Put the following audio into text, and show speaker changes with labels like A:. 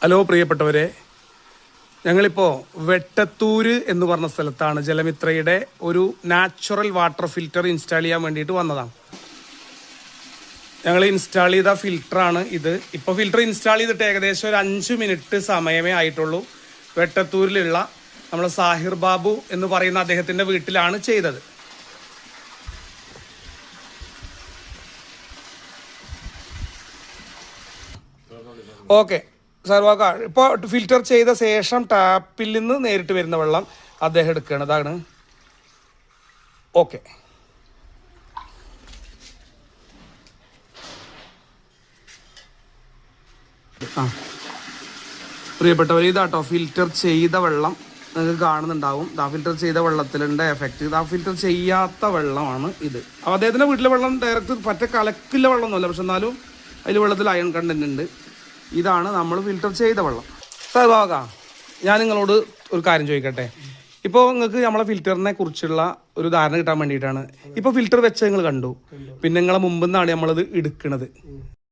A: Hello പ്രിയപ്പെട്ടവരെ, ഞങ്ങളിപ്പോൾ വെട്ടത്തൂര് എന്ന് പറഞ്ഞ സ്ഥലത്താണ് ജലമിത്രയുടെ ഒരു നാച്ചുറൽ വാട്ടർ ഫിൽറ്റർ ഇൻസ്റ്റാൾ ചെയ്യാൻ വേണ്ടിയിട്ട് വന്നതാണ്. ഞങ്ങൾ ഇൻസ്റ്റാൾ ചെയ്ത ഫിൽറ്ററാണ് ഇത്. ഇപ്പോൾ ഫിൽറ്റർ ഇൻസ്റ്റാൾ ചെയ്തിട്ട് ഏകദേശം ഒരു 5 മിനിറ്റ് സമയമേ ആയിട്ടുള്ളൂ. വെട്ടത്തൂരിലുള്ള നമ്മൾ സാഹിർ ബാബു എന്ന് പറയുന്ന അദ്ദേഹത്തിൻ്റെ വീട്ടിലാണ് ചെയ്തത്. ഓക്കെ സർവാക്ക, ഇപ്പോൾ ഫിൽറ്റർ ചെയ്ത ശേഷം ടാപ്പിൽ നിന്ന് നേരിട്ട് വരുന്ന വെള്ളം അദ്ദേഹം എടുക്കണതാണ്. ഓക്കെ, ആ പ്രിയപ്പെട്ടവർ, ഇതാട്ടോ ഫിൽറ്റർ ചെയ്ത വെള്ളം നിങ്ങൾക്ക് കാണുന്നുണ്ടാവും. ഫിൽറ്റർ ചെയ്ത വെള്ളത്തിലുണ്ട് എഫക്റ്റ്. ഫിൽറ്റർ ചെയ്യാത്ത വെള്ളമാണ് ഇത്. അദ്ദേഹത്തിൻ്റെ വീട്ടിലെ വെള്ളം ഡയറക്റ്റ് പറ്റ കലക്കില്ല വെള്ളമൊന്നുമല്ല, പക്ഷെ എന്നാലും അതിൽ വെള്ളത്തിൽ അയൺ കണ്ടന്റ് ഉണ്ട്. ഇതാണ് നമ്മൾ ഫിൽറ്റർ ചെയ്ത വെള്ളം. സാർ, ഞാൻ നിങ്ങളോട് ഒരു കാര്യം ചോദിക്കട്ടെ. ഇപ്പോൾ നിങ്ങൾക്ക് നമ്മളെ ഫിൽറ്ററിനെ കുറിച്ചുള്ള ഒരു ധാരണ കിട്ടാൻ വേണ്ടിയിട്ടാണ്. ഇപ്പോൾ ഫിൽറ്റർ വെച്ച് നിങ്ങൾ കണ്ടു, പിന്നെ നിങ്ങളെ മുമ്പിൽ നിന്നാണ് നമ്മളത് എടുക്കുന്നത്.